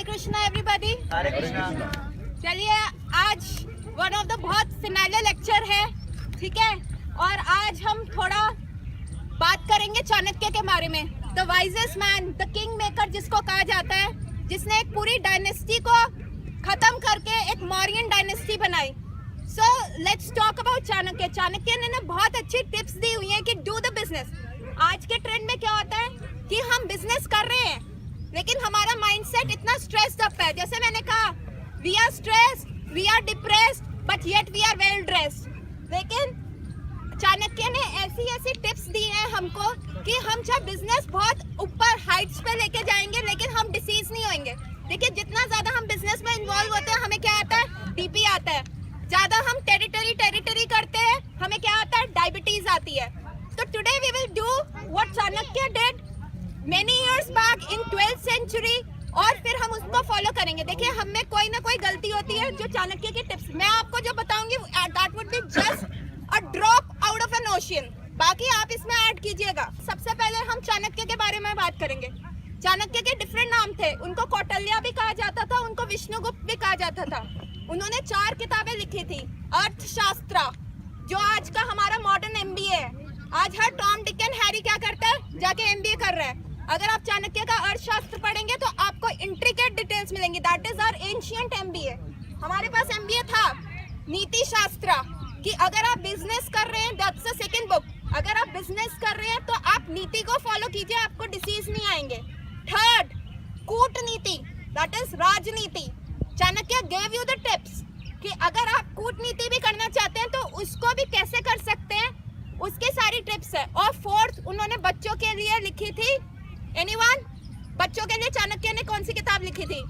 हरे Krishna everybody. हरे कृष्णा। चलिए आज one of the बहुत फिनाले लेक्चर है, ठीक है। और आज हम थोड़ा बात करेंगे चाणक्य के बारे में। The wisest man, the king maker जिसको कहा जाता है, जिसने एक पूरी डायनेस्टी को खत्म करके एक मौर्यन डायनेस्टी बनाई। So let's talk about Chanakya. Chanakya ने बहुत अच्छी टिप्स दी हुई हैं कि डू द बिजनेस। आज के ट्रेंड में क्या होता है कि हम बिजनेस कर रहे हैं लेकिन हमारा माइंडसेट इतना स्ट्रेस्ड अप है। जैसे मैंने कहा, we are stressed, we are depressed, but yet we are well dressed. लेकिन चाणक्य ने ऐसी टिप्स दी हैं हमको कि हम चाहे बिजनेस बहुत ऊपर हाइट्स पे लेके जाएंगे लेकिन हम डिसीज नहीं होंगे। देखिए, जितना ज्यादा हम बिजनेस में इन्वॉल्व होते हैं हमें क्या आता है, डीपी आता है। ज्यादा हम टेरिटरी करते हैं हमें क्या आता है, डायबिटीज आती है। तो today we will do what Chanakya did many years back in 12th century और फिर हम उसको फॉलो करेंगे। देखिए, हम में कोई ना कोई गलती होती है। जो चाणक्य की टिप्स मैं आपको जो बताऊंगी that would be just a drop out of an ocean। बाकी आप इसमें ऐड कीजिएगा। सबसे पहले हम चाणक्य के बारे में बात करेंगे। चाणक्य के डिफरेंट नाम थे। उनको कौटिल्य भी कहा जाता था, उनको विष्णुगुप्त भी कहा जाता था। उन्होंने 4 किताबें लिखी थी। अर्थशास्त्र, जो आज का हमारा मॉडर्न एमबीए है। आज हर टॉम डिक एंड हैरी क्या करता है, जाके एमबीए कर रहा है। अगर आप चाणक्य का अर्थशास्त्र पढ़ेंगे तो आपको इंट्रिकेट डिटेल्स मिलेंगी। That is our ancient MBA. हमारे पास एमबीए था नीति शास्त्र, कि अगर आप बिजनेस कर रहे हैं, दैट्स द सेकंड बुक। अगर आप बिजनेस कर रहे हैं तो आप नीति को फॉलो कीजिए, आपको डिसीज नहीं आएंगे। थर्ड, कूटनीति, दैट इज राजनीति। Chanakya gave you the tips कि अगर आप कूटनीति भी करना चाहते हैं तो उसको भी कैसे कर सकते हैं, उसकी सारी टिप्स है। और फोर्थ, उन्होंने बच्चों के लिए लिखी थी। एनीवन? बच्चों के लिए चाणक्य ने कौन सी किताब लिखी थी?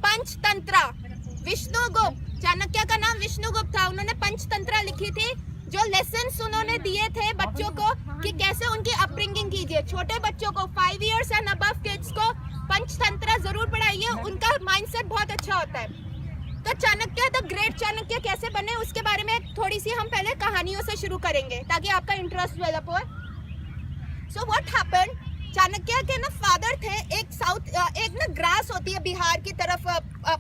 पंचतंत्र। विष्णुगुप्त, चाणक्य का नाम विष्णुगुप्त था। उन्होंने पंचतंत्र लिखी थी, जो लेसन्स उन्होंने दिए थे बच्चों को कि कैसे उनकी अपब्रिंगिंग कीजिए। छोटे बच्चों को, 5 years एंड अबव किड्स को पंचतंत्र जरूर पढ़ाइए, उनका माइंडसेट बहुत अच्छा होता है। तो चाणक्य, द ग्रेट चाणक्य कैसे बने उसके बारे में थोड़ी सी हम पहले कहानियों से शुरू करेंगे ताकि आपका इंटरेस्ट डेवलप हो। सो व्हाट हैपेंड, चाणक्य के ना फादर थे, एक ना ग्रास होती है बिहार की तरफ,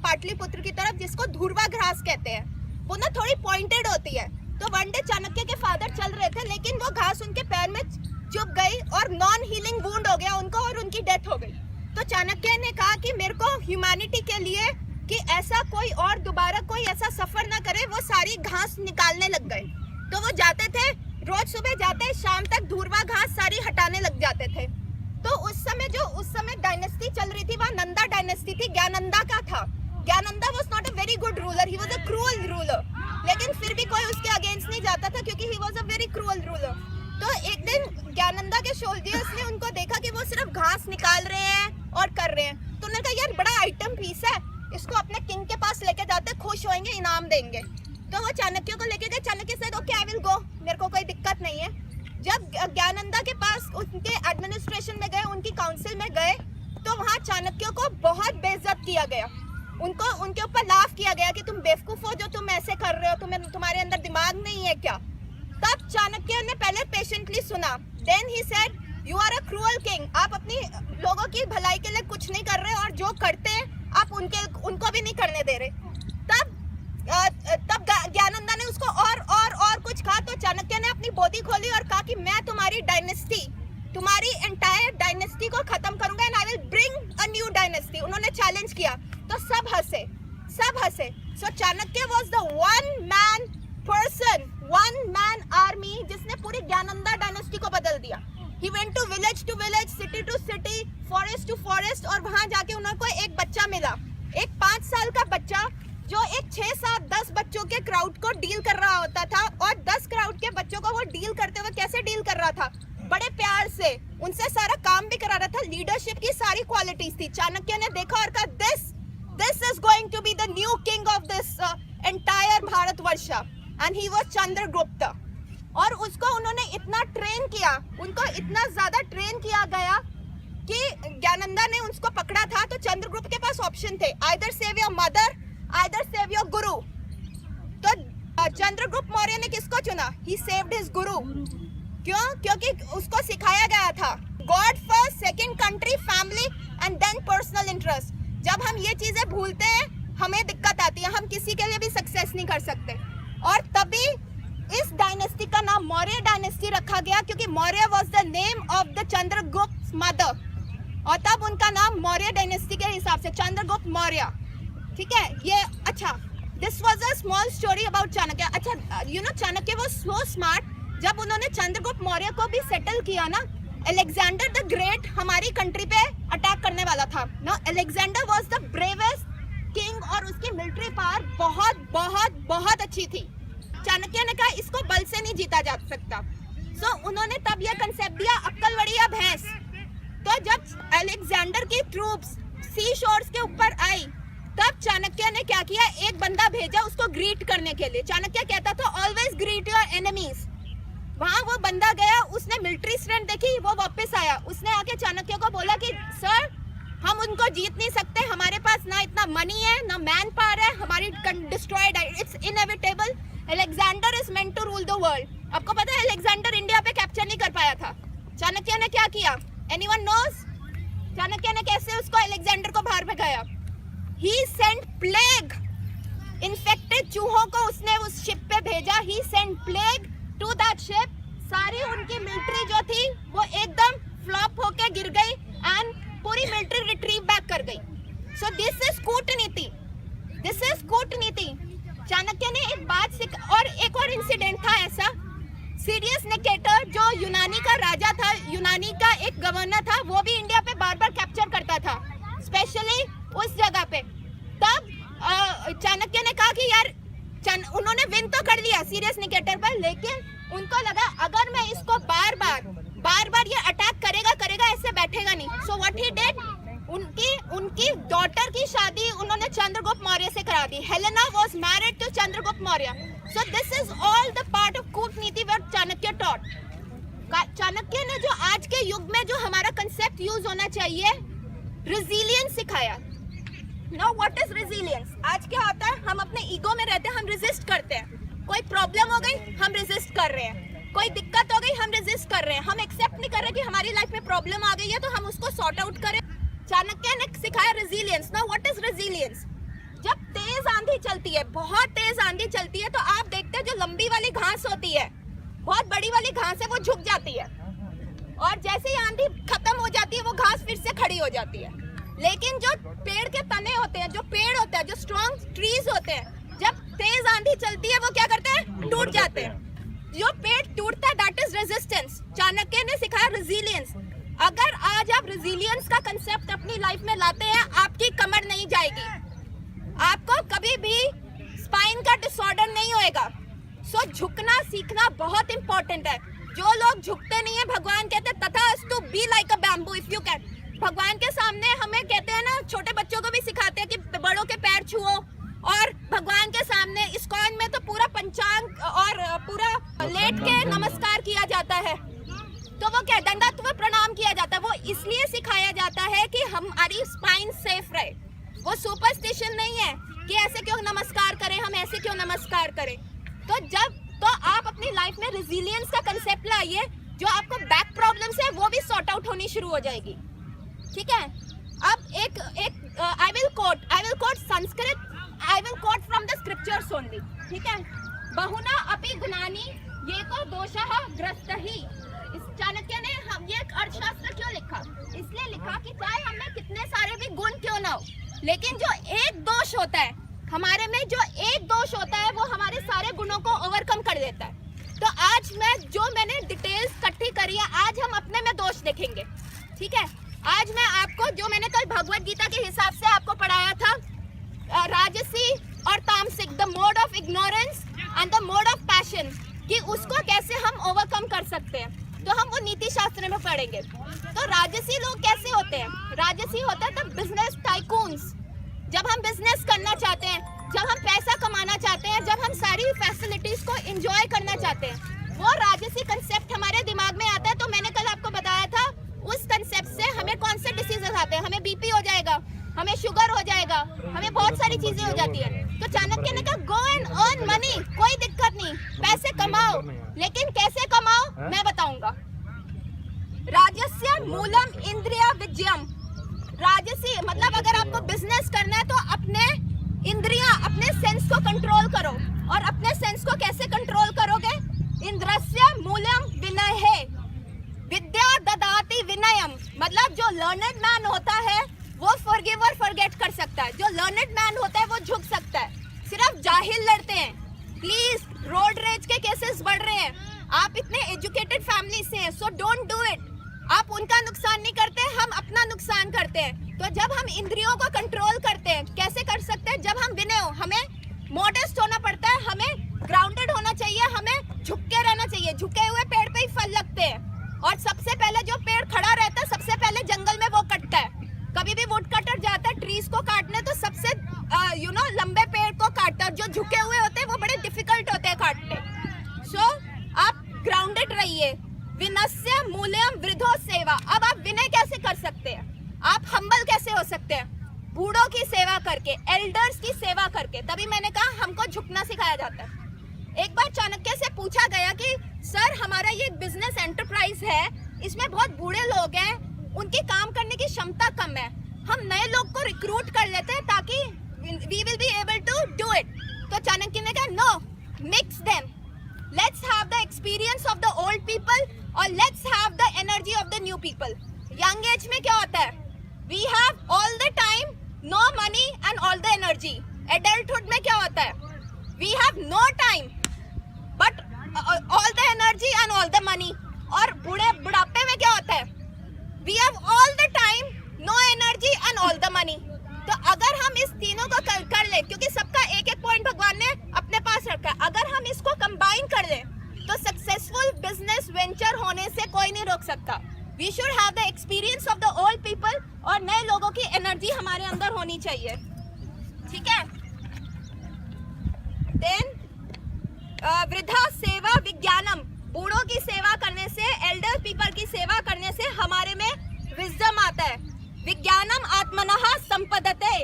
पाटलिपुत्र की तरफ, जिसको धुर्वा घास कहते हैं। वो ना थोड़ी पॉइंटेड होती है। तो वन डे चाणक्य के फादर चल रहे थे लेकिन वो घास उनके पैर में चुभ गई और नॉन हीलिंग वुंड हो गया उनको और उनकी डेथ हो गई। तो चाणक्य ने कहा कि मेरे को ह्यूमैनिटी के लिए कि ऐसा कोई और दोबारा कोई ऐसा सफर ना करे, वो सारी घास निकालने लग गए। तो वो जाते थे, रोज सुबह जाते, शाम तक धुर्वा घास सारी हटाने लग जाते थे। तो उस समय डायनेस्टी चल रही थी, वहाँ नंदा डायनेस्टी थी, ज्ञानंदा का था। ज्ञानंदा was not a very good ruler, he was a cruel ruler. लेकिन फिर भी कोई उसके अगेंस्ट नहीं जाता था क्योंकि ही was a very cruel ruler. तो एक दिन ज्ञानंदा के सोल्जर्स ने उनको देखा कि वो सिर्फ घास निकाल रहे हैं और कर रहे हैं। तो उन्होंने कहा, यार बड़ा आइटम पीस है, इसको अपने किंग के पास लेके जाते, खुश होंगे, इनाम देंगे। तो वो चाणक्य को लेके गए। चाणक्य से ओके, आई विल गो, मेरे को कोई दिक्कत नहीं है। जब ज्ञानंदा के पास उनके एडमिनिस्ट्रेशन में गए, उनकी काउंसिल में गए, तो वहाँ चाणक्य को बहुत बेइज्जत किया गया। उनके ऊपर लाफ किया गया कि तुम बेवकूफ हो जो तुम ऐसे कर रहे हो, तुम्हारे अंदर दिमाग नहीं है क्या। तब चाणक्य ने पहले पेशेंटली सुना। Then he said, you are a cruel king. आप अपनी लोगों की भलाई के लिए कुछ नहीं कर रहे और जो करते हैं आप उनको भी नहीं करने दे रहे। तब ज्ञानंदा ने उसको और कुछ कहा। तो चाणक्य ने अपनी बोधी खोली और कहा कि मैं तुम्हारी डायनेस्टी, तुम्हारी एंटायर डायनेस्टी को खत्म करूंगा and I will bring a new dynasty. उन्होंने चैलेंज किया तो सब हंसे। So Chanakya was the one man army जिसने पूरी ज्ञानंदा डायनेस्टी को बदल दिया। He went to village, city to city, forest to forest, और वहां जाके उनको एक बच्चा मिला, एक 5 साल का बच्चा जो एक 6, 7, 10 बच्चों के क्राउड को डील कर रहा होता था। और 10 क्राउड के बच्चों को वो डील करते हुए कैसे डील कर रहा था, बड़े प्यार से उनसे सारा काम भी करा रहा था। लीडरशिप की सारी क्वालिटीज थी। चाणक्य ने देखा और कहा, this is going to be the new king of this entire Bharatvarsha, and he was Chandragupta. और उसको उन्होंने इतना ट्रेन किया, उनको इतना ज्यादा ट्रेन किया गया कि ज्ञानंदा ने उसको पकड़ा था तो चंद्रगुप्त के पास ऑप्शन थे, either save your mother, either save your गुरु। तो चंद्रगुप्त मौर्य ने किसको चुना? ही सेव्ड हिज गुरु। क्यों? क्योंकि उसको सिखाया गया था god first, second country, family and then personal interest. जब हम ये चीजें भूलते हैं हमें दिक्कत आती है, हम किसी के लिए भी सक्सेस नहीं कर सकते। और तभी इस डायनेस्टी का नाम मौर्य डायनेस्टी रखा गया, क्योंकि Maurya was the name of the Chandragupta mother, और तब उनका नाम मौर्य डायनेस्टी के हिसाब से चंद्रगुप्त मौर्य। ठीक है, ये अच्छा, this was a small story about Chanakya. अच्छा, you know Chanakya was so smart, जब उन्होंने चंद्रगुप्त मौर्य को भी सेटल किया ना, अलेक्जेंडर द ग्रेट हमारी कंट्री पे अटैक करने वाला था ना। Alexander was the bravest king और उसकी मिलिट्री पावर बहुत बहुत बहुत अच्छी थी। चाणक्य ने कहा इसको बल से नहीं जीता जा सकता। सो उन्होंने तब यह कंसेप्ट दिया, अक्कल बढ़िया भैंस। तो जब अलेक्जेंडर की ट्रूप्स सी शोर्स के ऊपर आई, तब चाणक्य ने क्या किया, एक बंदा भेजा उसको ग्रीट करने के लिए। चाणक्य कहता था ऑलवेज ग्रीट योर एनिमीज। वहां वो बंदा गया, उसने मिलिट्री स्ट्रेंथ देखी, वो वापस आया, उसने आके चाणक्य को बोला कि सर हम उनको जीत नहीं सकते, हमारे पास ना इतना मनी है ना मैन पावर है, हमारी डिस्ट्रॉयड है, it's inevitable, Alexander is meant to rule the world. आपको पता है अलेक्जेंडर इंडिया पे कैप्चर नहीं कर पाया था। चाणक्य ने क्या किया, एनीवन नोज? चाणक्य ने कैसे उसको अलेक्जेंडर को बाहर भगाया? ही सेंट प्लेग, इन्फेक्टेड चूहों को उसने उस शिप पे भेजा। He sent plague to that ship. सारी उनकी मिलिट्री जो थी वो एकदम फ्लॉप होके गिर गई एंड पूरी मिलिट्री रिट्रीव बैक कर गई। सो दिस इज कूटनीति, दिस इज कूटनीति। चाणक्य ने एक बात और एक और इंसिडेंट था ऐसा, सीरियस निकेटर जो यूनानी का राजा था, यूनानी का एक गवर्नर था, वो भी इंडिया पे बार बार कैप्चर करता था, स्पेशली उस जगह पे। तब चाणक्य ने कहा कि यार उन्होंने विन तो कर लिया सीरियस निकेटर पर, लेकिन उनको लगा अगर मैं इसको बार बार ये अटैक करेगा ऐसे बैठेगा नहीं। सो व्हाट ही डिड, उनकी डॉटर की शादी उन्होंने चंद्रगुप्त मौर्य से करा दी। Helena was married to Chandragupta Maurya. So this is all the part of कूटनीति व्हाट चाणक्य टॉट। चाणक्य ने जो आज के युग में जो हमारा कंसेप्ट यूज होना चाहिए, रेजिलियंस सिखाया। Now what is resilience? आज क्या होता है, हम अपने ईगो में रहते हैं, हम रेजिस्ट करते हैं। कोई प्रॉब्लम हो गई हम रेजिस्ट कर रहे हैं, कोई दिक्कत हो गई हम रेजिस्ट कर रहे हैं, हम एक्सेप्ट नहीं कर रहे कि हमारी लाइफ में प्रॉब्लम आ गई है तो हम उसको सॉर्ट आउट करें। चाणक्य ने सिखाया resilience. Now what is resilience? जब तेज आंधी चलती है, बहुत तेज आंधी चलती है, तो आप देखते हैं जो लंबी वाली घास होती है, बहुत बड़ी वाली घास है, वो झुक जाती है, और जैसे ही आंधी खत्म हो जाती है वो घास फिर से खड़ी हो जाती है। लेकिन जो पेड़ के तने होते हैं, जो पेड़ होते हैं, जो स्ट्रॉन्ग ट्रीज होते हैं, जब तेज आंधी चलती है वो क्या करते हैं, टूट जाते हैं। जो पेड़ टूटता है दैट इज रेजिस्टेंस। चाणक्य ने सिखाया रेजिलियंस। अगर आज आप रेजिलियंस का कंसेप्ट अपनी लाइफ में लाते हैं, आपकी कमर नहीं जाएगी, आपको कभी भी स्पाइन का डिसऑर्डर नहीं होएगा। सो झुकना सीखना बहुत इंपॉर्टेंट है। जो लोग झुकते नहीं है, भगवान कहते तथास्तु be like a bamboo if you can. भगवान के सामने हमें कहते हैं ना, छोटे बच्चों को भी सिखाते हैं कि बड़ों के पैर छुओ, और भगवान के सामने इस्कॉन में तो पूरा पंचांग और पूरा लेट के नमस्कार किया जाता है, तो वो क्या दंडवत में प्रणाम किया जाता है। वो इसलिए सिखाया जाता है कि हमारी स्पाइन सेफ रहे। वो सुपरस्टिशन नहीं है कि ऐसे क्यों नमस्कार करें, हम ऐसे क्यों नमस्कार करें। तो आप अपनी लाइफ में रेजिलियंस का कंसेप्ट लाइए, जो आपको बैक प्रॉब्लम्स है वो भी सॉर्ट आउट होनी शुरू हो जाएगी। ठीक है, अब एक I will quote Sanskrit, I will quote from the scriptures only. ठीक है, बहुना अपि गुणानि ये को दोषः ग्रस्तहि। इस चाणक्य ने हम ये अर्थशास्त्र क्यों लिखा? इसलिए लिखा कि चाहे हमें कितने सारे भी गुण क्यों ना हो, लेकिन जो एक दोष होता है हमारे में, जो एक दोष होता है वो हमारे सारे गुणों को ओवरकम कर देता है। तो आज मैंने डिटेल्स इकट्ठी करी है, आज हम अपने में दोष देखेंगे। ठीक है, आज मैं आपको जो मैंने कल भगवत गीता के हिसाब से आपको पढ़ाया था, राजसी और तामसिक, the mode of ignorance and the mode of passion, कि उसको कैसे हम ओवरकम कर सकते हैं, तो हम वो नीति शास्त्र में पढ़ेंगे। तो राजसी लोग कैसे होते हैं? राजसी होता है तब बिजनेस टाइकून्स, जब हम बिजनेस करना चाहते हैं, जब हम पैसा कमाना चाहते हैं, जब हम सारी फैसिलिटीज को एंजॉय करना चाहते हैं, वो राजसी कंसेप्ट हमारे दिमाग में आता है। तो मैंने कल आपको बताया था, उस कंसेप्ट से हमें कौन से डिसीजेस आते हैं, हमें बीपी हो जाएगा, हमें शुगर हो जाएगा, हमें बहुत सारी चीजें हो जाती है। तो चाणक्य ने कहा गो एंड अर्न मनी, कोई दिक्कत नहीं, पैसे कमाओ, लेकिन कैसे कमाओ मैं बताऊंगा। राजस्य मूलम इंद्रिय विजयम, राजसी मतलब अगर आपको बिजनेस करना है तो अपने इंद्रियां, अपने सेंस को कंट्रोल करो। और अपने सेंस को कैसे कंट्रोल करोगे? इंद्रस्य मूल्यम विनय है, विद्या ददाति विनयम। मतलब जो लर्नेड मैन होता है वो फॉरगिव और फॉरगेट कर सकता है। जो लर्नेड मैन होता है वो झुक सकता है। सिर्फ जाहिल लड़ते हैं। प्लीज, रोड रेज के केसेस बढ़ रहे हैं। आप इतने एजुकेटेड फैमिली से हैं, सो डोंट डू इट। आप उनका नुकसान नहीं करते, हम अपना नुकसान करते हैं। तो जब हम इंद्रियों को कंट्रोल करते हैं, कैसे कर सकते हैं? जब हम विनय हो, हमें मॉडेस्ट होना पड़ता है, हमें ग्राउंडेड होना चाहिए, हमें झुक के रहना चाहिए। झुके हुए पेड़ पे ही फल लगते हैं। और सबसे पहले जो पेड़ खड़ा रहता है, सबसे पहले जंगल में वो कटता है। कभी भी वुड कटर जाता है ट्रीज को काटने तो सबसे लंबे पेड़ को काटता है। जो झुके हुए होते हैं वो बड़े डिफिकल्ट होते हैं काटने। सो आप ग्राउंडेड रहिए। विनस्य मूल्यम वृद्धो सेवा। अब आप विनय कैसे कर सकते हैं? आप हम्बल कैसे हो सकते हैं? बूढ़ों की सेवा करके, एल्डर्स की सेवा करके। तभी मैंने कहा हमको झुकना सिखाया जाता है। एक बार चाणक्य से पूछा गया कि सर हमारा ये बिजनेस एंटरप्राइज है, इसमें बहुत बूढ़े लोग हैं, उनकी काम करने की क्षमता कम है, हम नए लोग को रिक्रूट कर लेते हैं ताकि we will be able to do it. तो चाणक्य ने कहा no, mix them, let's have the experience of the old people और let's have the energy of the new people. Young age में क्या होता है? We have all the time, no money and all the energy. Adulthood में क्या होता है? We have no time but all the energy and all the money. और बुढ़ापे में क्या होता है? We have all the time, no energy and all the money. तो अगर हम इस तीनों को कर ले, क्योंकि सबका एक एक पॉइंट भगवान ने अपने पास रखा है, अगर हम इसको कंबाइन कर ले तो सक्सेसफुल बिजनेस वेंचर होने से कोई नहीं रोक सकता। We should have the experience of the old people और नए लोगों की एनर्जी हमारे अंदर होनी चाहिए। ठीक है? देन वृद्धा सेवा विज्ञानम। बूढ़ों की सेवा करने से, एल्डर पीपल की सेवा करने से हमारे में विजडम आता है। विज्ञानम आत्मनः संपदते।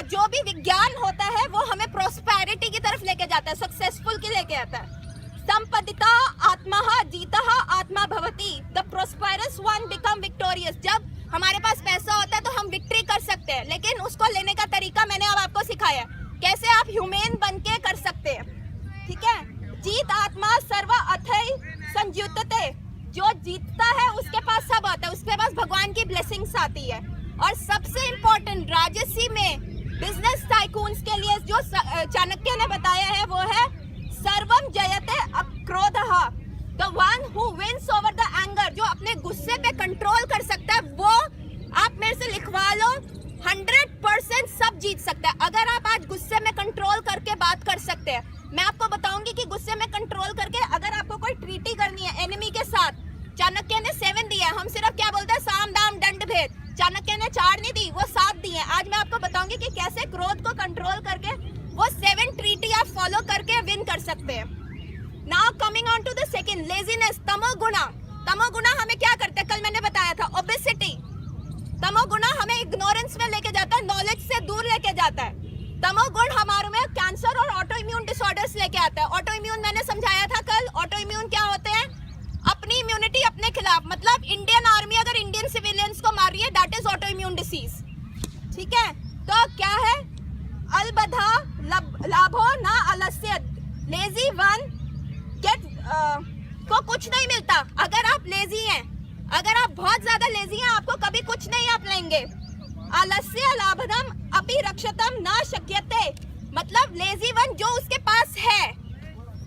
जो भी विज्ञान होता है वो हमें प्रोस्पेरिटी की तरफ लेके जाता है, सक्सेसफुल की लेके आता है। संपदिता आत्मः जीतः आत्मा भवति। The prosperous one become victorious. जब हमारे पास पैसा होता है तो हम विक्ट्री कर सकते हैं, लेकिन उसको लेने का तरीका मैंने अब आपको सिखाया, कैसे आप ह्यूमन बन के कर सकते हैं। ठीक है? जीत आत्मा सर्व अथई संयुक्तते। जो जीतता है उसके पास सब आता है, उसके पास भगवान की ब्लेसिंग्स आती है। और सबसे इम्पोर्टेंट राजसी में बिजनेस टाइकून्स के लिए जो चाणक्य ने बताया है वो है सर्वम जयते अक्रोधः। The one who wins over the anger. जो अपने गुस्से पे कंट्रोल कर सकता है, वो आप मेरे से लिखवा लो, 100% सब जीत सकता है। अगर आप आज गुस्से में कंट्रोल करके बात कर सकते हैं, मैं आपको बताऊंगी कि गुस्से में कंट्रोल करके अगर आपको कोई ट्रीटी करनी है एनिमी के साथ, चाणक्य ने 7 दिया, हम सिर्फ क्या बोलते हैं साम दाम दंड भेद। चाणक्य ने 4 नहीं दी, वो 7 दिए। आज मैं आपको बताऊंगी कि कैसे क्रोध को कंट्रोल करके वो 7 ट्रीटी आप फॉलो करके विन कर सकते हैं। Now coming on to the second, laziness, तमोगुणा। तमोगुणा हमें क्या करते हैं? कल मैंने बताया था, ओबेसिटी। तमोगुणा हमें इग्नोरेंस में लेके जाता है, नॉलेज से दूर लेके जाता है। तमोगुण हमारे में कैंसर और ऑटो इम्यून डिसऑर्डर्स लेके आता है। ऑटो इम्यून मैंने समझाया था कल। ऑटो इम्यून क्या होते हैं? अपनी इम्यूनिटी अपने खिलाफ। मतलब इंडियन आर्मी अगर इंडियन सिविलियंस को मार रही है, that is auto immune disease. ठीक है? तो क्या है? अलबधा लाभो ना अलस्य। लेजी वन गेट को कुछ नहीं मिलता। अगर आप लेजी हैं, अगर आप बहुत ज्यादा लेजी हैं, आपको कभी कुछ नहीं आप लेंगे। आलस्य लाभदम अपि रक्षतम न शक्यते। मतलब लेजी वन जो उसके पास है।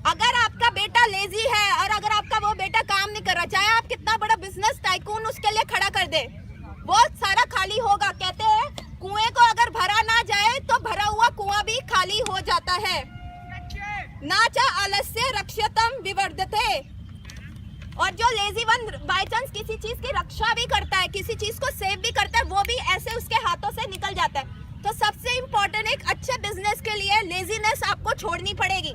अगर आपका बेटा लेजी है और अगर आपका वो बेटा काम नहीं कर रहा, चाहे आप कितना बड़ा बिजनेस टाइकून उसके लिए खड़ा कर दे, वो सारा खाली होगा। कहते हैं कुएं को अगर भरा ना जाए तो भरा हुआ कुआं भी खाली हो जाता है। ना चा आलस्य रक्षतम विवर्धते। और जो लेजी वन बाय चांस किसी चीज की रक्षा भी करता है, किसी चीज को सेव भी करता है, वो भी ऐसे उसके हाथों से निकल जाता है। तो सबसे इम्पोर्टेंट एक अच्छे बिजनेस के लिए लेजीनेस आपको छोड़नी पड़ेगी।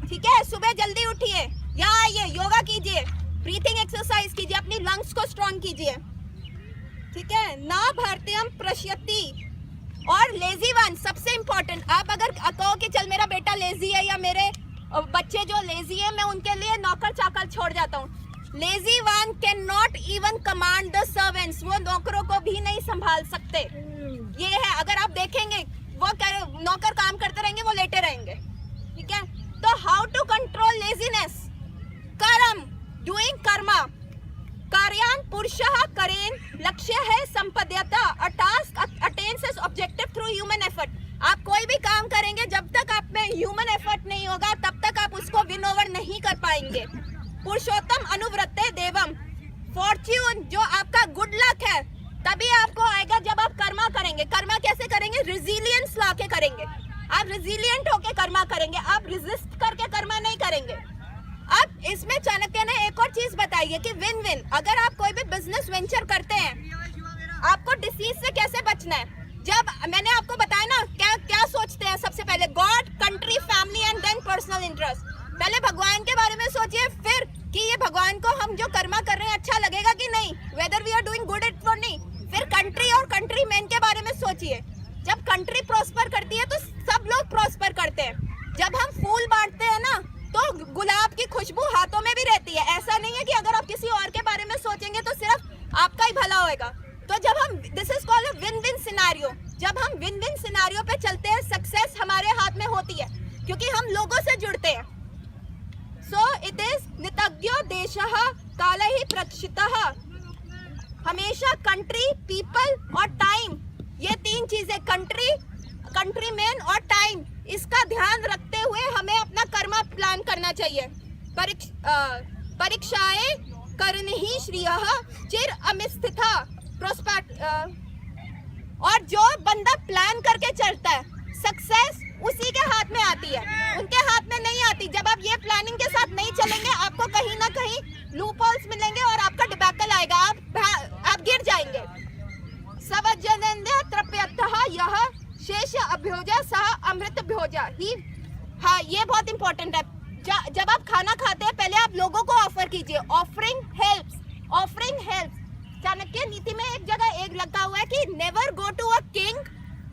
ठीक है? सुबह जल्दी उठिए, यहाँ आइए, योगा कीजिए, ब्रीथिंग एक्सरसाइज कीजिए, अपनी लंग्स को स्ट्रॉन्ग कीजिए। ठीक है? ना भारतीयम प्रश्यति। और लेजी वन सबसे इम्पोर्टेंट। आप अगर कहो कि चल मेरा बेटा लेजी है या मेरे बच्चे जो लेजी है, मैं उनके लिए नौकर चाकर छोड़ जाता हूँ, lazy one can not even command the servants, वो नौकरों को भी नहीं संभाल सकते। ये है, अगर आप देखेंगे वो नौकर काम करते रहेंगे, वो लेटे रहेंगे, ठीक है। तो हाउ टू कंट्रोल लेजीनेस? कर्म, डूइंग कर्मा, कार्यान पुरुषः करेन, लक्ष्य है संपद्यता, a task attains its objective through human effort. आप कोई भी काम करेंगे, जब तक आप में ह्यूमन एफर्ट नहीं होगा तब तक आप उसको विन ओवर नहीं कर पाएंगे। पुरुषोत्तम अनुव्रते देवम, फॉर्च्यून जो आपका गुड लक है तभी आपको आएगा जब आप कर्मा करेंगे। कर्मा कैसे करेंगे? रिजिलियंस ला के करेंगे। आप रिजिलियंट होके कर्मा करेंगे, आप रेजिस्ट करके कर्मा नहीं करेंगे। अब इसमें चाणक्य ने एक और चीज बताई है कि विन विन। अगर आप कोई भी बिजनेस वेंचर करते हैं, आपको डिसीज से कैसे बचना है? जब मैंने आपको बताया ना, क्या क्या सोचते हैं सबसे पहले? God, country, family and then personal interest. पहले भगवान के बारे में सोचिए, फिर कि ये भगवान को हम जो कर्मा कर रहे हैं अच्छा लगेगा कि नहीं, whether we are doing good it और नहीं। फिर कंट्री और कंट्री मैन के बारे में सोचिए। जब कंट्री प्रॉस्पर करती है तो सब लोग प्रॉस्पर करते हैं। जब हम फूल बांटते हैं ना, तो गुलाब की खुशबू हाथों में भी रहती है। ऐसा नहीं है कि अगर आप किसी और के बारे में सोचेंगे तो सिर्फ आपका ही भला होएगा। तो जब हम, this is called a win win scenario, जब हम विन विन सिनेरियो पे चलते हैं, सक्सेस हमारे हाथ में होती है क्योंकि हम लोगों से जुड़ते हैं। सो इट इज नितज्ञो देशः कालहि प्रक्षितः, हमेशा कंट्री, पीपल और टाइम, ये तीन चीजें, कंट्री, कंट्रीमैन और टाइम, इसका ध्यान रखते हुए हमें अपना कर्मा प्लान करना चाहिए। परीक्षाएं करनी श्रियः चिर अमिस्थिता प्रोस्पेक्ट, और जो बंदा प्लान करके चलता है, सक्सेस उसी के हाथ में आती है, उनके हाथ में नहीं आती। जब आप ये प्लानिंग के साथ नहीं चलेंगे, आपको कहीं ना कहीं लूपहोल्स मिलेंगे और आपका डिबैकल आएगा, आप गिर जाएंगे। सवज्जनेन्द्रिय तृप्यतः यह शेष अभ्योजा सह अमृत भोजा ही। हाँ, ये बहुत इंपॉर्टेंट है। जब आप खाना खाते हैं, पहले आप लोगों को ऑफर कीजिए। Offering helps, offering helps. Chanakya Niti में एक जगह एक लगा हुआ है कि never go to a king,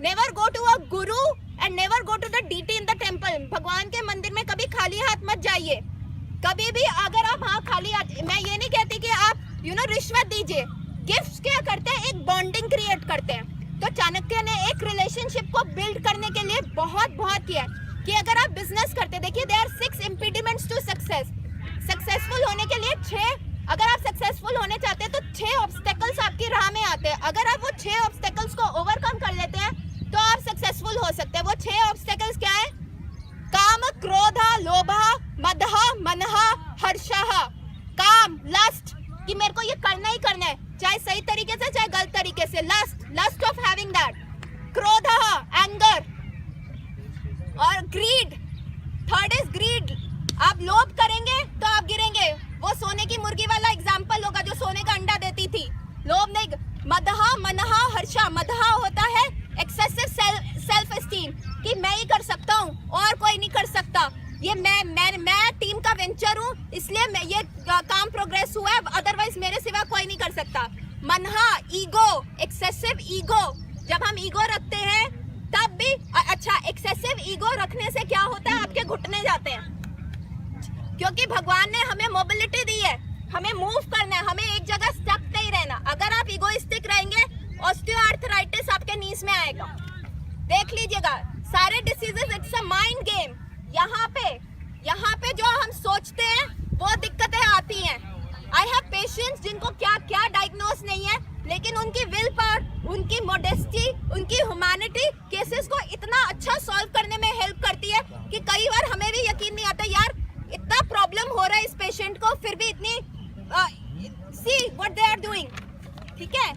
never go to a guru and never go to the deity in the temple. भगवान के मंदिर में कभी खाली हाथ मत जाइए। कभी भी अगर आप हाँ खाली हाथ, मैं ये नहीं कहती कि आप रिश्वत दीजिए। गिफ्ट्स क्या करते हैं? एक बॉन्डिंग क्रिएट करते हैं। तो चाणक्य ने एक रिलेशनशिप को बिल्ड करने के लिए बहुत किया कि अगर आप बिजनेस करते, देखिए there are 6 impediments to success. Successful होने के लिए 6, अगर आप सक्सेसफुल होने चाहते हैं तो 6 ऑब्स्टेकल्स आपकी राह में आते हैं। अगर आप वो 6 ऑब्स्टेकल्स को ओवरकम कर लेते हैं तो आप सक्सेसफुल हो सकते हैं। वो 6 ऑब्स्टेकल्स क्या है? काम, क्रोध, लोभ, मद, मनः, हर्षः। काम, लस्ट, कि मेरे को ये करना ही करना है, चाहे सही तरीके से चाहे गलत तरीके से। Lust of having that. क्रोध, एंगर। और ग्रीड, थर्ड इज ग्रीड। आप लोभ करेंगे तो आप गिरेंगे। वो सोने की मुर्गी वाला एग्जाम्पल होगा जो सोने का अंडा देती थी। लोभ नहीं। मदः, मनः, हर्षः। मदः होता है एक्सेसिव सेल्फ एस्टीम, कि मैं ही कर सकता हूँ और कोई नहीं कर सकता, ये मैं टीम का वेंचर हूँ, इसलिए मैं ये काम प्रोग्रेस हुआ है, अदरवाइज मेरे सिवा कोई नहीं कर सकता। Manha, ego, excessive ego. जब हम ईगो रखते हैं तब भी अच्छा, एक्सेसिव ईगो रखने से क्या होता है? आपके घुटने जाते हैं, क्योंकि भगवान ने हमें मोबिलिटी दी है, हमें मूव करना है, हमें एक जगह स्टक नहीं रहना। अगर आप इगोइस्टिक रहेंगे, ऑस्टियोआर्थराइटिस आपके नीज में आएगा। देख लीजिएगा, सारे diseases it's a mind game. यहाँ पे जो हम सोचते हैं वो दिक्कतें आती हैं। आई हैव पेशेंट्स जिनको क्या डायग्नोस नहीं है, लेकिन उनकी विल पावर, उनकी मोडेस्टी, उनकी ह्यूमैनिटी केसेस को इतना अच्छा सॉल्व करने में हेल्प करती है कि कई बार हमें भी यकीन नहीं आता, यार इतना प्रॉब्लम हो रहा है इस पेशेंट को, फिर भी इतनी सी व्हाट दे आर डूइंग। ठीक है,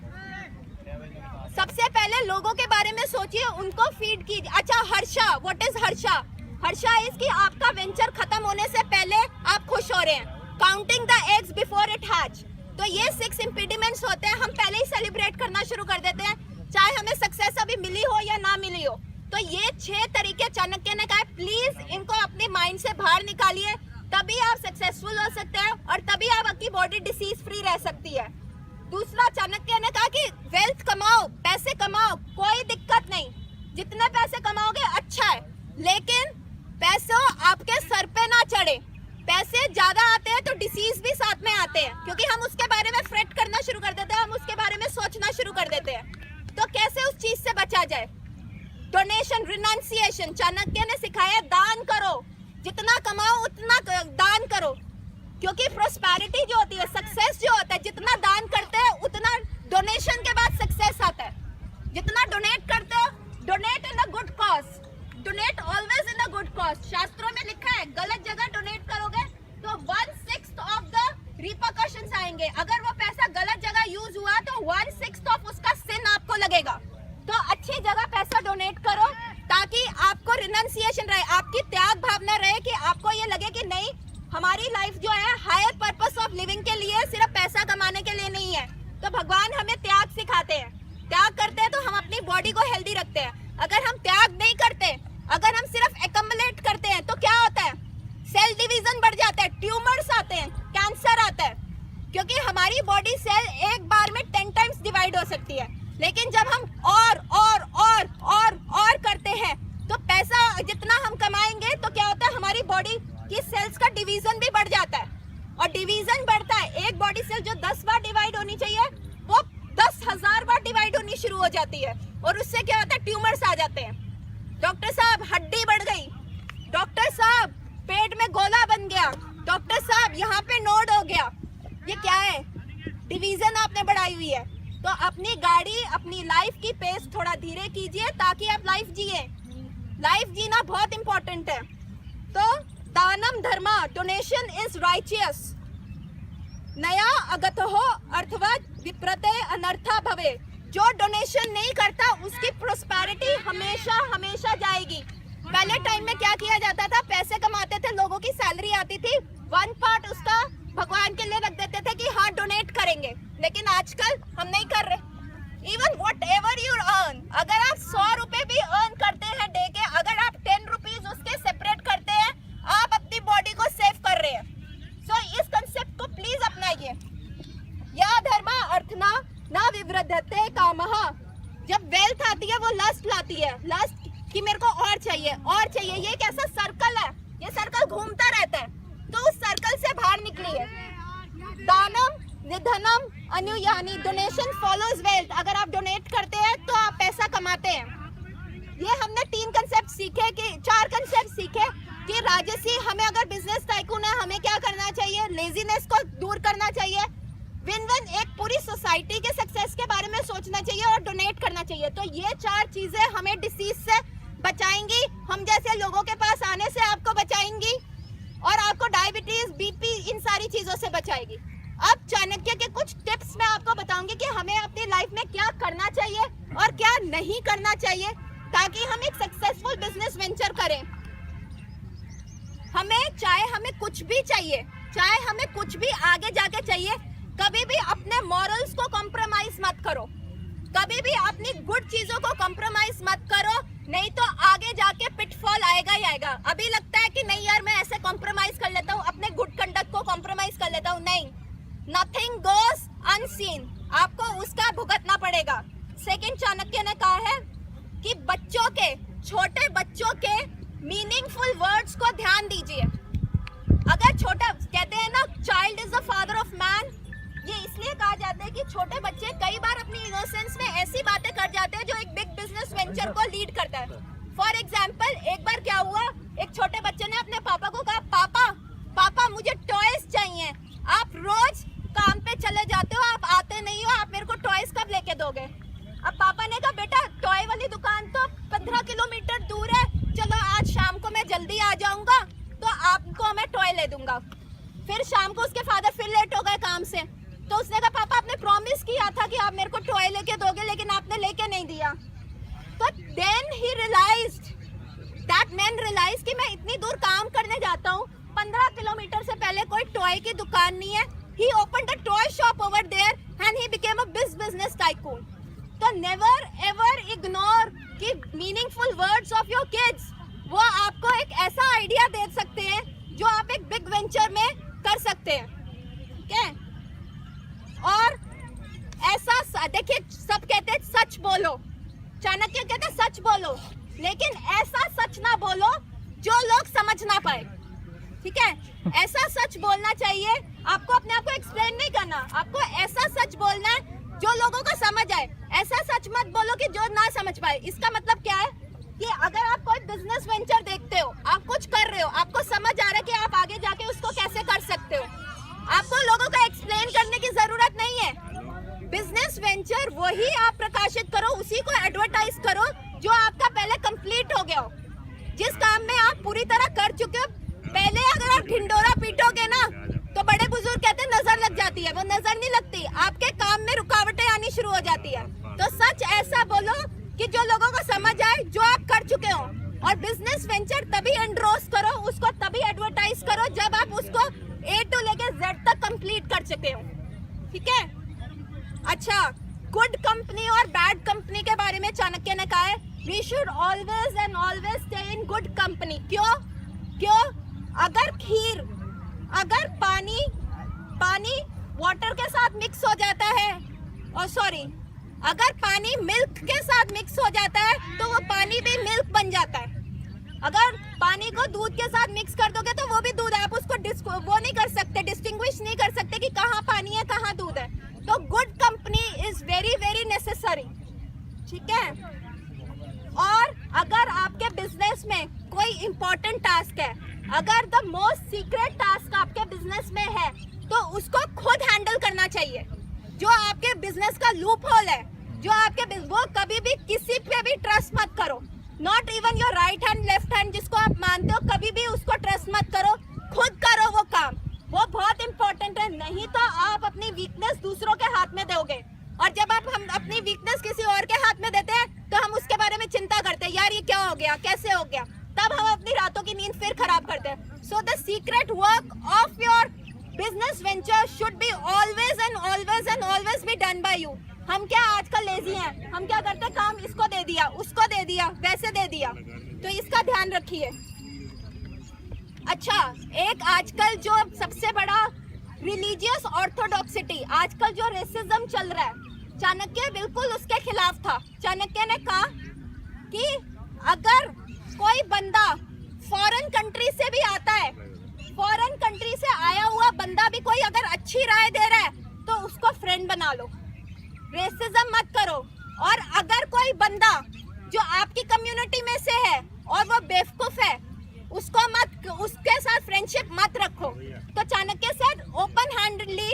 सबसे पहले लोगों के बारे में सोचिए, उनको फीड कीजिए। अच्छा, Harsha, what is Harsha? Harsha is कि आपका वेंचर खत्म होने से पहले आप खुश हो रहे हैं। Counting the eggs before it hatch. तो ये 6 इम्पीडिमेंट्स होते हैं, हम पहले ही सेलिब्रेट करना शुरू कर देते हैं, चाहे हमें सक्सेस अभी मिली हो या ना मिली हो। तो ये 6 तरीके चाणक्य ने कहा, प्लीज इनको अपने माइंड से बाहर निकालिए, तभी आप सक्सेसफुल हो सकते हैं और तभी आपकी बॉडी डिसीज फ्री रह सकती है। दूसरा, चाणक्य ने कहा कि वेल्थ कमाओ, पैसे कमाओ, कोई दिक्कत नहीं, जितने पैसे कमाओगे अच्छा है, लेकिन पैसों आपके सर पे ना चढ़े। पैसे ज्यादा आते हैं तो डिसीज भी साथ में आते हैं, क्योंकि हम उसके बारे में फ्रेट करना शुरू कर देते हैं, हम उसके बारे में सोचना शुरू कर देते हैं। तो कैसे उस चीज से बचा जाए? डोनेशन, रिनाउंसिएशन, चाणक्य ने सिखाया दान करो, जितना कमाओ उतना दान करो, क्योंकि प्रोस्पेरिटी जो होती है, सक्सेस जो होता है, जितना दान करते हैं उतना डोनेशन के बाद सक्सेस आता है। जितना डोनेट करते हो, donate in a good cause, donate always in a good cause. शास्त्रों में लिखा है गलत जगह डोनेट करोगे तो 1/6 ऑफ द रिपरकशंस आएंगे। अगर वो पैसा गलत जगह यूज हुआ तो 1/6 ऑफ उसका सिन आपको लगेगा। तो अच्छी जगह पैसा डोनेट करो ताकि आपको रिनाउंसिएशन रहे, आपकी त्याग भावना रहे, कि आपको ये लगे कि नहीं, हमारी लाइफ जो है हायर पर्पस ऑफ लिविंग के लिए, सिर्फ पैसा कमाने के लिए नहीं है। तो भगवान हमें त्याग सिखाते हैं। त्याग करते हैं तो हम अपनी बॉडी को हेल्दी रखते हैं। अगर हम त्याग नहीं करते, अगर हम सिर्फ एकम्युलेट करते हैं तो क्या होता है? सेल डिवीजन बढ़ जाता है, ट्यूमर्स आते हैं, कैंसर आता है, क्योंकि हमारी बॉडी सेल एक बार में 10 टाइम्स डिवाइड हो सकती है। लेकिन जब हम और करते हैं तो पैसा जितना हम कमाएंगे तो क्या होता है, हमारी बॉडी की सेल्स का डिवीजन भी बढ़ जाता है। और डिवीजन बढ़ता है, एक बॉडी सेल जो 10 बार डिवाइड होनी चाहिए वो 10,000 बार डिवाइड होनी शुरू हो जाती है, और उससे क्या होता है, ट्यूमर्स आ जाते हैं। डॉक्टर साहब हड्डी बढ़ गई, डॉक्टर साहब पेट में गोला बन गया, डॉक्टर साहब यहाँ पे नोड हो गया। ये क्या है? डिवीजन आपने बढ़ाई हुई है। तो अपनी गाड़ी, अपनी लाइफ की पेस थोड़ा धीरे कीजिए ताकि आप लाइफ जिए। लाइफ जीना बहुत इंपॉर्टेंट है। तो दानम धर्मा, डोनेशन इज राइचियस, नया अगत हो अर्थवत विप्रते अनर्था भवे। जो डोनेशन नहीं करता उसकी प्रोस्पेरिटी हमेशा हमेशा जाएगी। पहले टाइम में क्या किया जाता था, पैसे कमाते थे, लोगों की सैलरी आती थी, 1 पार्ट उसका भगवान के लिए रख देते थे कि हाँ डोनेट करेंगे। लेकिन आजकल हम नहीं कर रहे। Even what ever you earn, अगर आप 100 रुपए भी अर्न करते हैं डे के, अगर आप 10 रुपीज उसके सेपरेट करते हैं, आप अपनी बॉडी को सेव कर रहे हैं। सो इस कंसेप्ट को प्लीज अपनाइए। या धर्मा अर्थना ना विवृद्धते कामः। जब वेल्थ आती है वो लस्ट लाती है, लस्ट कि मेरे को और चाहिए और चाहिए। ये एक ऐसा सर्कल है, ये सर्कल घूमता रहता है। तो उस सर्कल से बाहर निकलिए। दानम निधनम अनुयानी, डोनेशन फॉलोज वेल्थ। अगर आप डोनेट करते हैं तो आप पैसा कमाते हैं। ये हमने 3 कंसेप्ट सीखे, कि 4 कंसेप्ट सीखे कि राजसी, हमें अगर बिजनेस टाइकून है हमें क्या करना चाहिए, लेजीनेस को दूर करना चाहिए, विन विन एक पूरी सोसाइटी के सक्सेस के बारे में सोचना चाहिए, और डोनेट करना चाहिए। तो ये 4 चीजें हमें डिसीज से बचाएंगी, हम जैसे लोगों के पास आने से आपको बचाएंगी, और आपको डायबिटीज, बीपी, इन सारी चीजों से बचाएगी। अब चाणक्य के कुछ टिप्स मैं आपको बताऊंगी कि हमें अपनी लाइफ में क्या करना चाहिए और क्या नहीं करना चाहिए, ताकि हम एक सक्सेसफुल बिजनेस वेंचर करें। हमें कुछ भी चाहिए, चाहे हमें कुछ भी आगे जाके चाहिए, कभी भी अपने मॉरल्स को कॉम्प्रोमाइज मत करो, कभी भी अपनी गुड चीजों को कॉम्प्रोमाइज मत करो, नहीं तो आगे जाके पिटफॉल आएगा ही आएगा। अभी लगता है कि नहीं यार मैं ऐसे कॉम्प्रोमाइज कर लेता हूँ, अपने गुड कंडक्ट को कॉम्प्रोमाइज कर लेता हूँ, नहीं, नथिंग गोस अनसीन, आपको उसका भुगतना पड़ेगा। सेकंड, चाणक्य ने कहा है कि बच्चों के, छोटे बच्चों के मीनिंगफुल वर्ड्स को ध्यान दीजिए। अगर छोटा, कहते हैं ना child is the father of man, ये इसलिए कहा जाता है कि छोटे बच्चे कई बार अपनी इनोसेंस में ऐसी बातें कर जाते हैं जो एक बिग बिजनेस वेंचर को लीड करता है। फॉर एग्जाम्पल, एक बार क्या हुआ, एक छोटे बच्चे ने अपने पापा को कहा, पापा मुझे टॉयज चाहिए, आप रोज काम पे चले जाते हो, आप आते नहीं हो, आप मेरे को टॉयज कब लेके दोगे? अब पापा ने कहा, बेटा टॉय वाली दुकान तो 15 किलोमीटर दूर है, चलो आज शाम को मैं जल्दी आ जाऊंगा तो आपको मैं टॉय ले दूंगा। फिर शाम को उसके फादर फिर लेट हो गए काम से, तो उसने कहा, पापा आपने प्रॉमिस किया था कि आप मेरे को टॉय लेके दोगे, लेकिन आपने लेके नहीं दिया। तो then he realised, that man realised कि मैं इतनी दूर काम करने जाता हूँ, 15 किलोमीटर से पहले कोई टॉय की दुकान नहीं है। He opened a toy shop over there and he became a business tycoon. तो never ever ignore कि meaningful words of your kids, वो आपको एक ऐसा आइडिया दे सकते हैं जो आप एक बिग वेंचर में कर सकते हैं, ठीक है? और ऐसा देखिए, सब कहते हैं सच बोलो, चाणक्य कहते हैं सच बोलो, लेकिन ऐसा सच ना बोलो जो लोग समझ ना पाए, ठीक है? ऐसा सच बोलना चाहिए। आपको अपने आप को एक्सप्लेन नहीं करना, आपको ऐसा सच बोलना है जो लोगों को समझ आए। ऐसा सच मत बोलो कि जो ना समझ पाए। इसका मतलब क्या है कि अगर आप कोई बिजनेस वेंचर देखते हो, आप कुछ कर रहे हो, आपको समझ आ रहा है कि आप आगे जाके उसको कैसे कर सकते हो, आपको लोगों को एक्सप्लेन करने की जरूरत नहीं है। बिजनेस वेंचर वही आप प्रकाशित करो, उसी को एडवर्टाइज करो जो आपका पहले कंप्लीट हो गया हो, जिस काम में आप पूरी तरह कर चुके हो। पहले अगर आप ढिंडोरा पीटोगे ना तो बड़े बुजुर्ग कहते हैं नजर लग जाती है, वो नजर नहीं लगती, आपके काम में रुकावटें आनी शुरू हो जाती है। तो सच ऐसा बोलो कि जो लोगों को समझ आए, जो आप कर चुके हो। और बिजनेस वेंचर तभी एंडोर्स करो, उसको तभी एडवर्टाइज करो जब आप उसको A to लेके Z तक कंप्लीट कर चुके हो, ठीक है। अच्छा, गुड कंपनी और बैड कंपनी के बारे में चाणक्य ने कहा है, we should always and always stay in good company. क्यों? अगर खीर, अगर पानी वाटर के साथ मिक्स हो जाता है, और सॉरी, अगर पानी मिल्क के साथ मिक्स हो जाता है तो वो पानी भी मिल्क बन जाता है। अगर पानी को दूध के साथ मिक्स कर दोगे तो वो भी दूध है, आप उसको वो नहीं कर सकते, डिस्टिंग्विश नहीं कर सकते कि कहाँ पानी है कहाँ दूध है। तो good company is very very necessary, ठीक है। और अगर आपके बिजनेस में कोई इंपॉर्टेंट टास्क है, अगर द मोस्ट सीक्रेट टास्क आपके बिजनेस में है तो उसको खुद हैंडल करना चाहिए। जो आपके बिजनेस का लूप होल है, जो आपके वो कभी भी किसी पे भी ट्रस्ट मत करो, not even your right hand left hand जिसको आप मानते हो, कभी भी उसको ट्रस्ट मत करो, खुद करो वो काम, वो बहुत इंपॉर्टेंट है। नहीं तो आप अपनी वीकनेस दूसरों के हाथ में दोगे, और जब हम अपनी वीकनेस किसी और के हाथ में देते हैं तो हम उसके बारे में चिंता करते हैं, यार ये क्या हो गया, कैसे हो गया, तब हम अपनी रातों की नींद फिर खराब करते हैं। So the secret work of your business venture should be always and always and always be done by you. हम क्या आजकल लेजी हैं, हम क्या करते हैं, काम इसको दे दिया, उसको दे दिया, वैसे दे दिया, तो इसका ध्यान रखिए। अच्छा, एक आजकल जो सबसे बड़ा रिलीजियस ऑर्थोडॉक्सिटी, आजकल जो रेसिज्म चल रहा है, चाणक्य बिल्कुल उसके खिलाफ था। चाणक्य ने कहा कि अगर कोई बंदा फॉरेन कंट्री से भी आता है, फॉरेन कंट्री से आया हुआ बंदा भी कोई अगर अच्छी राय दे रहा है तो उसको फ्रेंड बना लो, रेसिज्म मत करो। और अगर कोई बंदा जो आपकी कम्युनिटी में से है और वो बेवकूफ है, उसको मत, उसके साथ फ्रेंडशिप मत रखो। तो चाणक्य से ओपन हैंडेडली,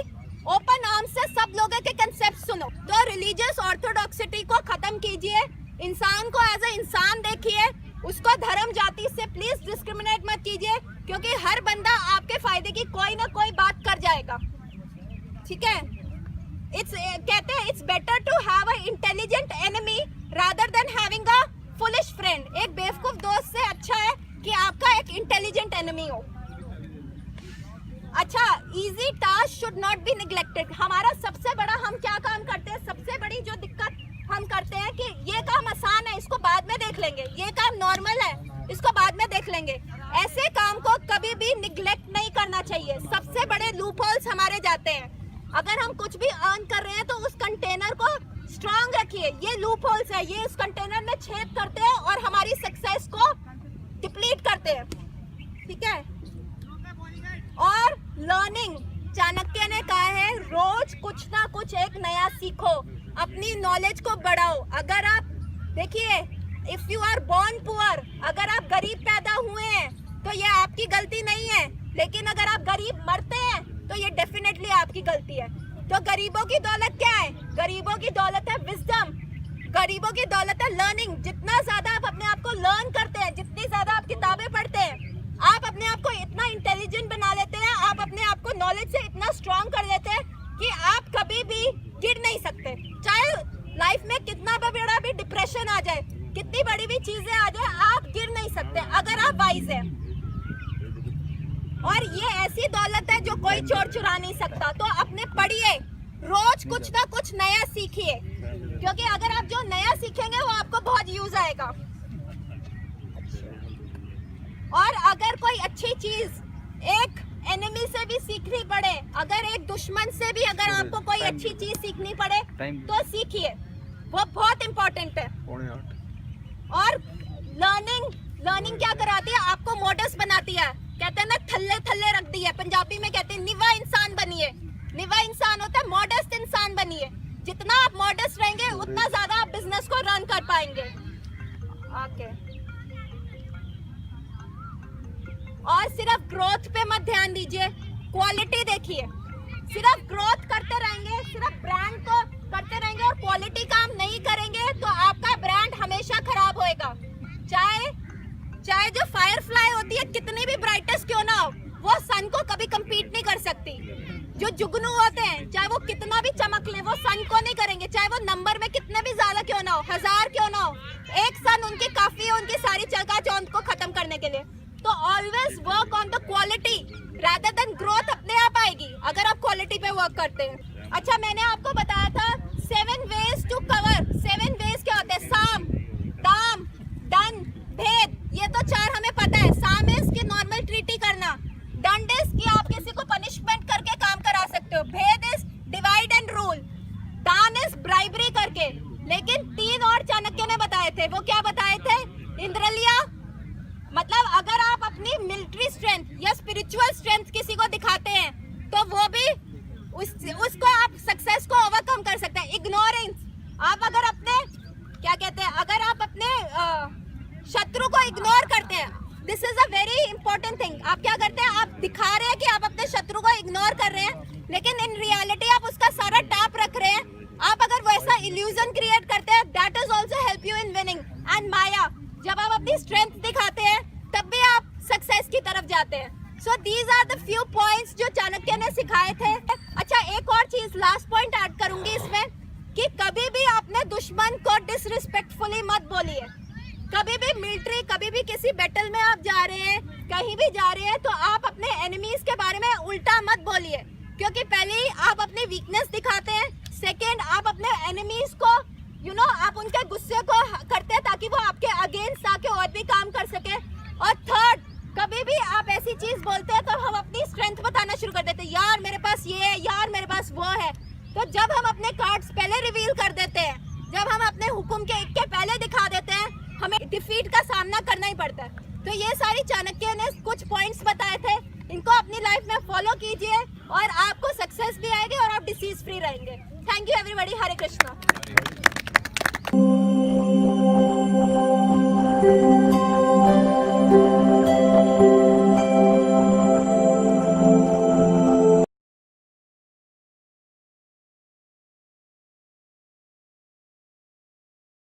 ओपन आर्म से सब लोगों के कंसेप्ट सुनो। तो रिलीजियस ऑर्थोडॉक्सिटी को खत्म कीजिए, इंसान को एज ए इंसान देखिए, उसको धर्म जाति से प्लीज डिस्क्रिमिनेट मत कीजिए, क्योंकि हर बंदा आपके फायदे की कोई ना कोई बात कर जाएगा, ठीक है। कहते हैं it's better to have a intelligent enemy rather than having a foolish friend. एक बेवकूफ दोस्त से अच्छा है कि आपका एक इंटेलिजेंट एनिमी हो। अच्छा, easy task should not be neglected. हमारा सबसे बड़ा, हम क्या काम करते हैं, सबसे बड़ी जो दिक्कत हम करते हैं कि ये काम आसान है, इसको बाद में देख लेंगे, ये काम नॉर्मल है, इसको बाद में देख लेंगे। ऐसे काम को कभी भी निग्लेक्ट नहीं करना चाहिए। सबसे बड़े लूप होल्स हमारे जाते हैं। अगर हम कुछ भी अर्न कर रहे हैं तो उस कंटेनर को स्ट्रांग रखिए, ये लूप होल्स है, ये इस कंटेनर में छेद करते हैं और हमारी सक्सेस को डिप्लीट करते हैं, ठीक है। और लर्निंग, चाणक्य ने कहा है रोज कुछ ना कुछ एक नया सीखो, अपनी नॉलेज को बढ़ाओ। अगर आप देखिए, if you are born poor, अगर आप गरीब पैदा हुए हैं तो ये आपकी गलती नहीं है, लेकिन अगर आप गरीब मरते हैं तो ये डेफिनेटली आपकी गलती है। तो गरीबों की दौलत क्या है? गरीबों की दौलत है विजडम, गरीबों की दौलत है लर्निंग। जितना ज्यादा आप अपने आप को लर्न करते हैं, जितनी ज्यादा आप किताबें पढ़ते हैं, आप अपने आप को इतना इंटेलिजेंट बना लेते हैं, आप अपने आप को नॉलेज से इतना स्ट्रांग कर लेते हैं कि आप कभी भी गिर नहीं सकते। चाहे लाइफ में कितना भी बड़ा भी डिप्रेशन आ जाए, कितनी बड़ी भी चीजें आ जाए, आप गिर नहीं सकते अगर आप वाइज हैं। और ये ऐसी दौलत है जो कोई चोर चुरा नहीं सकता। तो अपने पढ़िए, रोज कुछ ना कुछ नया सीखिए, क्योंकि अगर आप जो नया सीखेंगे वो आपको बहुत यूज आएगा। और अगर कोई अच्छी चीज एक एनिमी से भी सीखनी पड़े, अगर एक दुश्मन से भी अगर आपको कोई अच्छी चीज सीखनी पड़े तो सीखिए, वो बहुत इम्पोर्टेंट है। और लर्निंग क्या कराती है? आपको मोडस बनाती है। कहते हैं ना, थल्ले थल्ले रख दिया और सिर्फ ग्रोथ पे मत ध्यान दीजिए, क्वालिटी देखिए। सिर्फ ग्रोथ करते रहेंगे, सिर्फ ब्रांड को करते रहेंगे और क्वालिटी काम नहीं करेंगे तो आपका ब्रांड हमेशा खराब होएगा। चाहे जो फायरफ्लाई होती है कितनी भी ब्राइटेस्ट क्यों ना हो, वो सन को कभी compete नहीं कर सकती। जो जुगनू होते हैं चाहे वो कितना भी चमक ले, वो सन को नहीं करेंगे, चाहे वो नंबर में कितने भी ज्यादा क्यों ना हो, 1000 क्यों ना हो, एक सन उनकी काफी है उनकी सारी चकाचौंध को खत्म करने के लिए। तो always work on the quality rather than growth अपने आप आएगी अगर आप क्वालिटी पे वर्क करते हैं। अच्छा, मैंने आपको बताया था 7 ways टू कवर। 7 ways क्या होते हैं? साम, दाम, दन, भेद। ये तो 4 हमें पता है। साम इज की नॉर्मल ट्रीटी करना, दंड इज कि आप किसी को पनिशमेंट करके काम करा सकते हो, भेद इज डिवाइड एंड रूल, दान इज ब्राइबरी करके। लेकिन 3 और चाणक्य ने बताए थे। वो क्या बताए थे? इंद्रलिया, मतलब अगर आप अपनी मिलिट्री स्ट्रेंथ या स्पिरिचुअल स्ट्रेंथ किसी को दिखाते हैं तो वो भी उसको आप सक्सेस को ओवरकम कर सकते हैं। इग्नोरेंस, आप अगर अपने क्या कहते हैं, अगर आप अपने शत्रु को इग्नोर करते हैं, this is a very important thing. आप क्या करते हैं? आप दिखा रहे हैं कि आप अपने शत्रु को इग्नोर कर रहे हैं, लेकिन इन रियलिटी आप उसका सारा टाप रख रहे हैं। आप अगर वैसा इल्यूजन क्रिएट करते हैं, that is also help you in winning. And maya, जब आप अपनी स्ट्रेंथ दिखाते हैं तब भी आप सक्सेस की तरफ जाते हैं। So these are the few points जो चाणक्य ने सिखाए थे। अच्छा, एक और चीज लास्ट पॉइंट ऐड करूंगी इसमें कि कभी भी आपने दुश्मन को डिसरिस्पेक्टफुली मत बोलिए। कभी भी मिलिट्री, कभी भी किसी बैटल में आप जा रहे हैं, कहीं भी जा रहे हैं, तो आप अपने एनिमीज के बारे में उल्टा मत बोलिए, क्योंकि पहले ही आप अपनी वीकनेस दिखाते हैं, सेकेंड आप अपने एनिमीज को आप उनके गुस्से को करते हैं ताकि वो आपके अगेंस्ट आके और भी काम कर सके, और थर्ड कभी भी आप ऐसी चीज बोलते हैं तो हम अपनी स्ट्रेंथ बताना शुरू कर देते हैं, यार मेरे पास ये है, यार मेरे पास वो है। तो जब हम अपने कार्ड्स पहले रिवील कर देते हैं, जब हम अपने हुक्म के इक्के पहले दिखा देते हैं, हमें डिफीट का सामना करना ही पड़ता है। तो ये सारी चाणक्य ने कुछ पॉइंट्स बताए थे, इनको अपनी लाइफ में फॉलो कीजिए और आपको सक्सेस भी आएगी और आप डिसीज फ्री रहेंगे। Thank you everybody. Hare Krishna.